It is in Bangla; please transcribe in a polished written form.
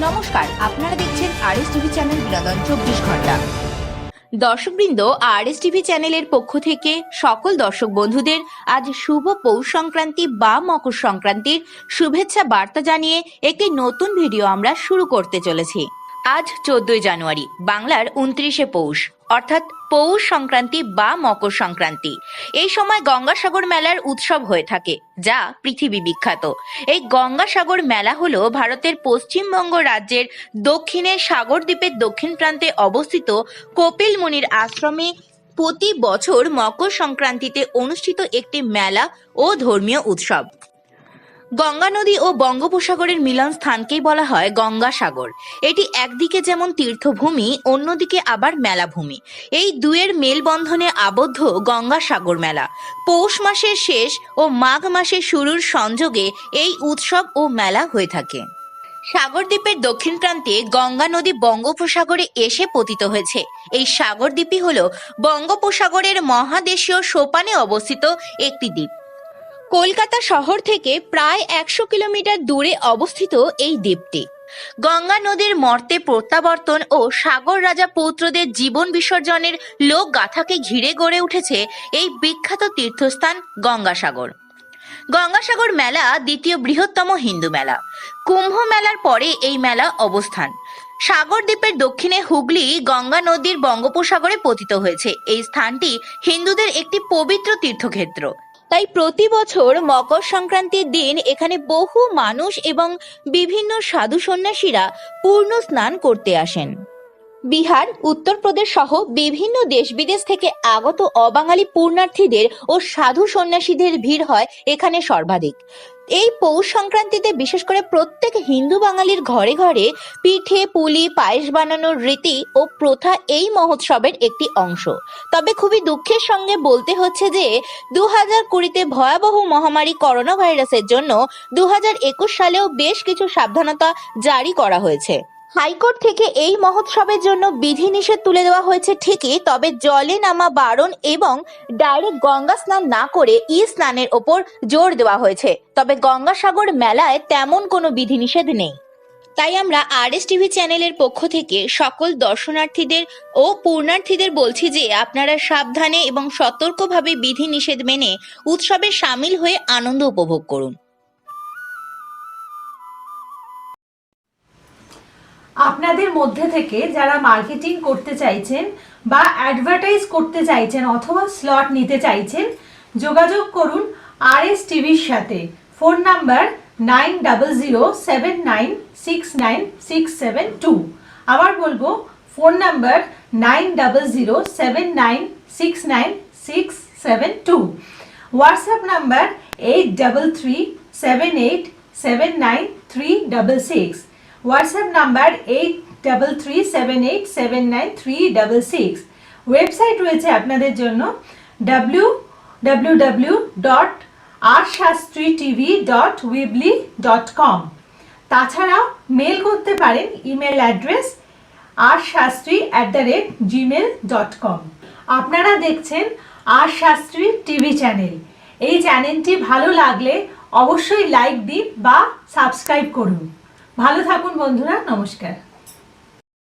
নমস্কার, আপনারা দেখছেন আরএস টিভি চ্যানেল বিনোদন 24 ঘন্টা। দর্শকবৃন্দ, আরএস টিভি চ্যানেলের পক্ষ থেকে সকল দর্শক বন্ধুদের আজ শুভ পৌষ সংক্রান্তি বা মকর সংক্রান্তির শুভেচ্ছা বার্তা জানিয়ে একটি নতুন ভিডিও আমরা শুরু করতে চলেছি। আজ 14 জানুয়ারি, বাংলার 29শে পৌষ, অর্থাৎ পৌষ সংক্রান্তি বা মকর সংক্রান্তি। এই সময় গঙ্গাসাগর মেলার উৎসব হয়ে থাকে, যা পৃথিবী বিখ্যাত। এই গঙ্গাসাগর মেলা হলো ভারতের পশ্চিমবঙ্গ রাজ্যের দক্ষিণে সাগর দ্বীপের দক্ষিণ প্রান্তে অবস্থিত কপিল মুনির আশ্রমে প্রতি বছর মকর সংক্রান্তিতে অনুষ্ঠিত একটি মেলা ও ধর্মীয় উৎসব। গঙ্গা নদী ও বঙ্গোপসাগরের মিলন স্থানকেই বলা হয় গঙ্গাসাগর। এটি একদিকে যেমন তীর্থভূমি, অন্যদিকে আবার মেলাভূমি। এই দুয়ের মেলবন্ধনে আবদ্ধ গঙ্গাসাগর মেলা। পৌষ মাসের শেষ ও মাঘ মাসের শুরুর সংযোগে এই উৎসব ও মেলা হয়ে থাকে। সাগরদ্বীপের দক্ষিণ প্রান্তে গঙ্গা নদী বঙ্গোপসাগরে এসে পতিত হয়েছে। এই সাগরদ্বীপই হল বঙ্গোপসাগরের মহাদেশীয় সোপানে অবস্থিত একটি দ্বীপ। কলকাতা শহর থেকে প্রায় 100 কিলোমিটার দূরে অবস্থিত এই দ্বীপটি গঙ্গা নদীর মর্তে প্রত্যাবর্তন ও সাগর রাজা পৌত্রদের জীবন বিসর্জনের লোকগাথাকে ঘিরে গড়ে উঠেছে এই বিখ্যাত তীর্থস্থান গঙ্গাসাগর। গঙ্গাসাগর মেলা দ্বিতীয় বৃহত্তম হিন্দু মেলা। কুম্ভ মেলার পরে এই মেলা অবস্থান। সাগর দ্বীপের দক্ষিণে হুগলি গঙ্গা নদীর বঙ্গোপসাগরে পতিত হয়েছে। এই স্থানটি হিন্দুদের একটি পবিত্র তীর্থক্ষেত্র। তাই প্রতি বছর মকর সংক্রান্তির দিন এখানে বহু মানুষ এবং বিভিন্ন সাধু সন্ন্যাসীরা পূর্ণ স্নান করতে আসেন। বিহার, উত্তরপ্রদেশ সহ বিভিন্ন দেশ বিদেশ থেকে আগত অবাঙালি পুণ্যার্থীদের ও সাধু সন্ন্যাসীদের ভিড় হয় এখানে সর্বাধিক। এই পৌষ সংক্রান্তিতে বিশেষ করে প্রত্যেক হিন্দু বাঙালির ঘরে ঘরে পিঠে পুলি পায়েস বানানোর রীতি ও প্রথা এই মহোৎসবের একটি অংশ। তবে খুবই দুঃখের সঙ্গে বলতে হচ্ছে যে 2020-তে ভয়াবহ মহামারী করোনা ভাইরাসের জন্য 2021 সালেও বেশ কিছু সাবধানতা জারি করা হয়েছে। হাইকোর্ট থেকে এই মহোৎসবের জন্য বিধিনিষেধ তুলে দেওয়া হয়েছে ঠিকই, তবে জলে নামা বারণ এবং ডাইরেক্ট গঙ্গা স্নান না করে ই স্নানের ওপর জোর দেওয়া হয়েছে। তবে গঙ্গাসাগর মেলায় তেমন কোনো বিধিনিষেধ নেই। তাই আমরা আরএস টিভি চ্যানেলের পক্ষ থেকে সকল দর্শনার্থীদের ও পূর্ণার্থীদের বলছি যে আপনারা সাবধানে এবং সতর্কভাবে বিধিনিষেধ মেনে উৎসবে সামিল হয়ে আনন্দ উপভোগ করুন। আপনাদের মধ্যে থেকে যারা মার্কেটিং করতে চাইছেন বা অ্যাডভার্টাইজ করতে চাইছেন অথবা স্লট নিতে চাইছেন, যোগাযোগ করুন আরএস টিভির সাথে। Phone number 9007969672। আবার বলবো, phone number 9007969672। WhatsApp number 8337879366। WhatsApp number 8337879366। Website রয়েছে আপনাদের জন্য www.rshastritv.weebly.com। তাছাড়াও মেল করতে পারেন ইমেল অ্যাড্রেস rshastri@gmail.com। আপনারা দেখছেন আর শাস্ত্রী টিভি চ্যানেল। এই চ্যানেলটি ভালো লাগলে অবশ্যই লাইক দিন বা সাবস্ক্রাইব করুন। ভালো থাকুন বন্ধুরা, নমস্কার।